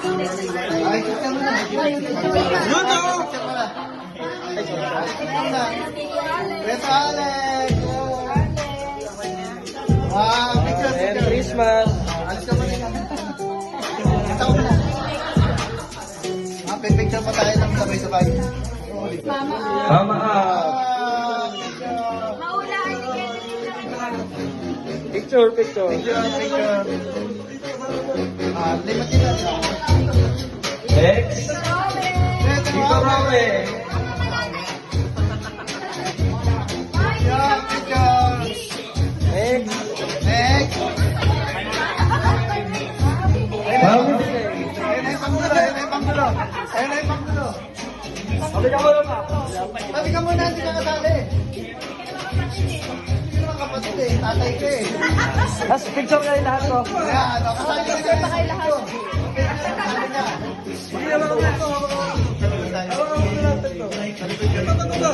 Ay, kita mo na. Luto! Beto Alex! Wow, picture, Merry picture. Christmas! Alis ka muna lang. Kita ko na. Picture pa tayo ng sabay-sabay. Mama up! Picture, picture. Picture. Limot nila. Next. Tito Rome. Picture. Next. Next. Mami. Ayun na yung panggulo. Sabi ka mo lang pa. Sabi ka muna, hindi ka kasali. Hindi naman kapatid eh, tatay ka eh. Tapos picture kayo lahat ko. Kaya ano, kasali ka na kayo lahat. Hindi naman ako ito. Hawakan mo ito.